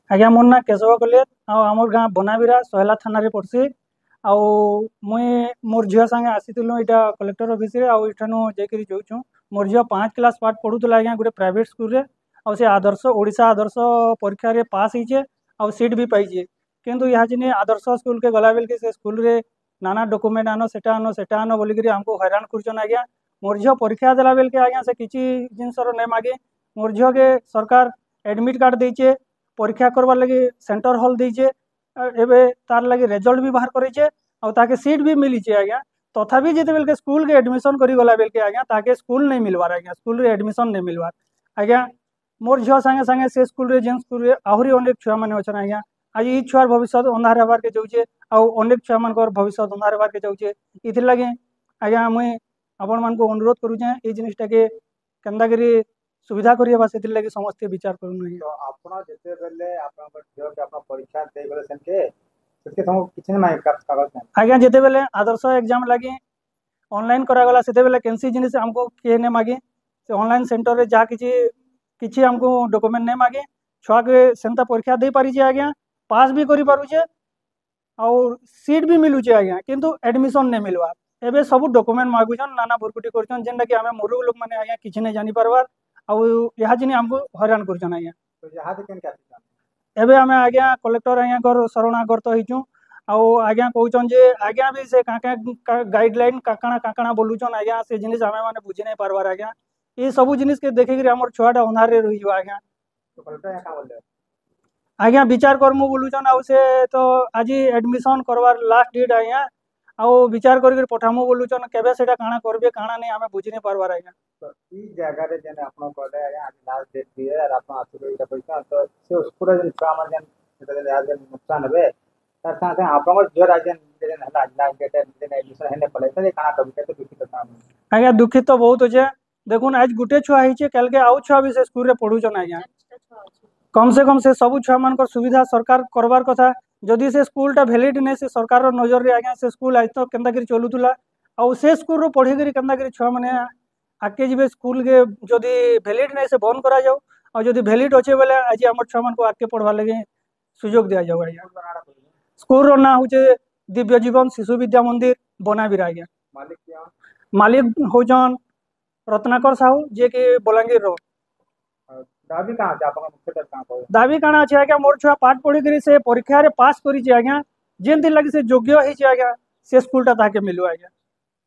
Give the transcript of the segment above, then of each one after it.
आज्ञा मोर ना केशव कलियत आमर गाँ बनाबिरा सहला थाना रे पड़सी आउ मुई मोर झील संगे आसीलु इटा कलेक्टर ऑफिस रे आउ इठानु जाकरी जाऊँ मोर झील 5 क्लास पाठ पढ़ुला आज्ञा गोटे प्राइवेट स्कूल रे आउ से आदर्श ओडिशा आदर्श परीक्षा रे पास होइछे आउ सीट भी पाइछे किंतु यहाँ जिने आदर्श स्कूल के गला बेल के से स्कूल रे नाना डॉक्यूमेंट आनो सेटा आनो बोलिकी हमको हैरान करछन आज्ञा मोर झील परीक्षा देला बेल के आज्ञा से किछि जिनसर नै मागे मोर झील के सरकार एडमिट कार्ड देइछे परीक्षा करवार लगी सेंटर हॉल देइछे एबे तार लगी रिजल्ट भी बाहर करेछे और ताके सीट भी मिली छे आज्ञा तथापि जेते बेल के स्कूल के एडमिशन करी गला बेल के आज्ञा ताके स्कूल नहीं मिलवार आज्ञा स्कूल रे एडमिशन नहीं मिलवार आज्ञा मोर झील संगे संगे से स्कूल रे जेन स्कूल रे आहुरी अनेक छुआ माने अछन आज्ञा आज ई छुआर भविष्य अंधार हेबार के जाउछे आ अनेक छुआ मानकर भविष्य अंधार हेबार के जाउछे इथिर लगे आज्ञा मुई आपण मान को अनुरोध करूछे ए जिनिसटा के केंदा करी सुविधा करियबा सेतिर लगे समस्त विचार करू तो आपण जेते बेले आपण झियो के आपण परीक्षा दे बेले सेते हम किछ नै कागज आज्ञा जेते बेले आदर्श एग्जाम लगी ऑनलाइन करा गला सेते बेले कैंसी जिनिस हमको के ने मागे से ऑनलाइन सेंटर रे जा किछि हमको डॉक्यूमेंट नै मागे छुआ के सेंता परीक्षा दे पारि जे आज्ञा पास भी करि पारु छे और सीट भी मिलु छे आज्ञा किंतु एडमिशन नै मिलवा एबे सब डॉक्यूमेंट मागुछन नाना भुरकुटी करछन जेंडा कि हमें मुरुग लोक माने आज्ञा किछि नै जानि परबार आउ यहाँ जिनी हमको हैरान करछन आज्ञा तो यहाँ केन का एबे हमें आज्ञा कलेक्टर आज्ञा कर शरणागत होइछु आउ आज्ञा कहउछन जे आज्ञा भी से काका गाइडलाइन काकाणा बोलुछन आज्ञा से जिनिस हमें माने बुझि नै परबार आज्ञा ए सब जिनिस के देखे कि हमर छुआटा अंधार रे रहि जो आज्ञा तो कलेक्टर या का बोलले आज्ञा विचार करमु बोलुछन आउ से तो आज एडमिशन करवार लास्ट डेट आज्ञा आउ विचार कर पठामु बोलुछन केबे सेटा काणा करबे काणा नै हमें बुझि नै परबार आज्ञा तो ई जगह रे जने आपण कहले आज लास्ट डेट दिए और आपण आसुबे इटा पैसा तो से पूरा जन छुआ मन जन सेटा जन आज नुकसान हेबे तार साथे आपण जो राजन जन हला लास्ट डेट जन एडमिशन हेने पड़े तो काणा कबे तो दुखित था आज्ञा दुखित तो बहुत होचे देखुन आज गुटे छुआ हिचे कल के आउ छुआ भी से स्कूल रे पढुछन आज्ञा कम से सब छुआ मान सुविधा सरकार करवार कथा जदि से स्कूलटा वैलिड नै से सरकार रो नजर रे आज्ञा से स्कूल आज तो केंदा करी चलुतुला आउ से स्कूल रो पढी करी केंदा करी छुआ माने आके जीवे स्कूल के जदि वैलिड नै से बंद करा जाऊ और जदि वैलिड अच्छे बेले आज हमर छुआ मान को आके पढ़वा लगे सुयोग दिया जाऊ आज्ञा स्कूल रो ना होचे दिव्य जीवन शिशु विद्या मंदिर बनाबिरा आज्ञा मालिक होजन रत्नाकर साहू जे के बलांगीर रो दाबी कहां छै आपण मुख्यतः कहां को दाबी काना छै आज्ञा मोर छुआ पाठ पढ़ी करी से परीक्षा रे पास करी छै आज्ञा जेन दिन लगी से योग्य है छै आज्ञा से स्कूलटा ताके मिलु आज्ञा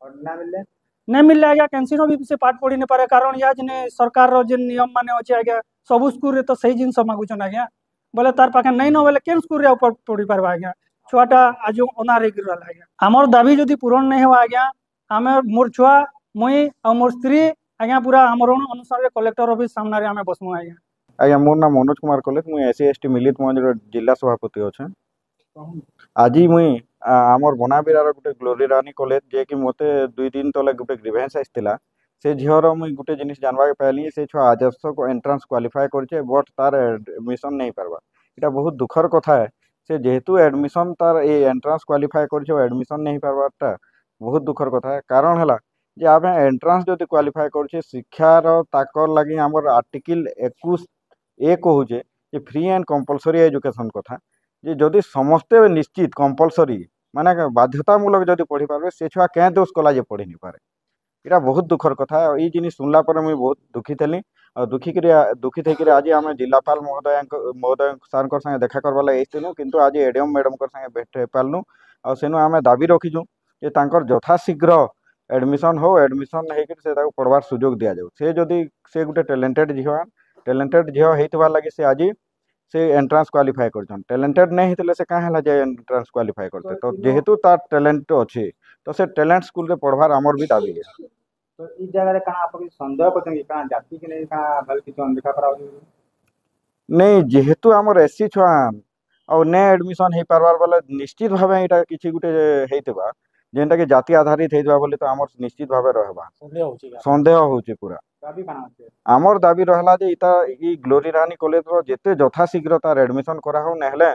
और ना मिलले नहीं मिलले आज्ञा कैंसिनो भी से पाठ पढ़ी नहीं पारे कारण या जिने सरकार रो जिन नियम माने अछि आज्ञा सब स्कूल रे तो सही जिन मागुछन आज्ञा बोले तार पाखे नहीं न बोले केन स्कूल रे पढ़ी पारबा आज्ञा छुआटा आज अनार रे गिरल आज्ञा हमर दाबी जदी पूर्ण नहीं हो आज्ञा हमें मोर छुआ मुई और मोर स्त्री आज्ञा पूरा हमर अनुसार कलेक्टर ऑफिस सामने रे हमें बसमु आज्ञा आज्ञा मोर नाम मनोज कुमार कलेत मुई एससी एसटी मिलित मंच जिला सभापति अच्छे आज मुई आमर बनाबिरार गोटे ग्लोरी रानी कॉलेज जे कि मते 2 दिन तले गोटे ग्रीवेंस आइसतिला से झियर मुई गोटे जिनिस जानवा के पाइली से छुआ आदर्श को एंट्रेंस क्वालिफाई करछे बट तार एडमिशन नहीं पारबा इटा बहुत दुखर कथा है से जेहेतु एडमिशन तार ए एंट्रेंस क्वालिफाई करछे एडमिशन नहीं पारबाटा बहुत दुखर कथा है कारण हला जे आमे एंट्रेंस जदि क्वालिफाई करछे शिक्षार ताकर लागि हमर आर्टिकल 21 ए कहूचे जे फ्री एंड कंपलसरी एजुकेशन कथा जे जदि समस्ते निश्चित कंपलसरी माने बाध्यतामूलक जदि पढ़ी पारबे से छुआ क्या दोष कला जे पढ़ी नहीं पारे इटा बहुत दुखर कथा ये जिनिस सुनला पर मुझे बहुत दुखित हली और दुखित होकर आज आम जिलापाल महोदय सार संगे देखा करवा लगे किंतु आज एडीएम मैडम संगे भेट पार्नु और सेनु आम दाबी रखीचु जे तांकर यथाशीघ्र एडमिशन हो एडमिशन होकर पढ़वार सुजोग दि जाऊ से जदि से गोटे टैलेंटेड झील होता लगी से आज से एंट्रेंस क्वालिफाई करछन टैलेंटेड नहीं होते से कहाँ जे एंट्रेंस क्वालिफाई करते तो जेहेतु तार टैलेंट अच्छे तो से टैलेंट स्कूल रे पढ़वार आमर भी दाबी है तो इस जगह रे कहां आप संदेह करछन कि कहां जाति के नहीं कहां भल किछ अनदेखा करा नहीं जेहेतु आमर एससी छुआन और ने एडमिशन हो पारबार बेले निश्चित भाव यहाँ किसी गोटे होता जेनटा कि जाति आधारित होता बोले तो आमर निश्चित भाव रहबा संदेह होचे पूरा दाबी कहां छै आमर दाबी रहला जे इता ई ग्लोरी रानी कॉलेज रो जेते यथाशीघ्र तार एडमिशन करा हो नहले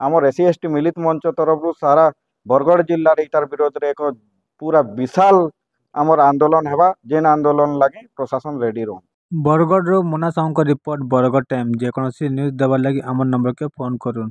आमर एससी एसटी मिलित मंच तरफ सारा बरगढ़ जिल्ला रे इतार विरोध रे एक पूरा विशाल आमर आंदोलन हेबा जेन आंदोलन लगे प्रशासन रेडी रहो। बरगढ़ मोना साहू रिपोर्ट बरगढ़ टाइम जेकोसी न्यूज देवार लगी आम नंबर के फोन करूँ।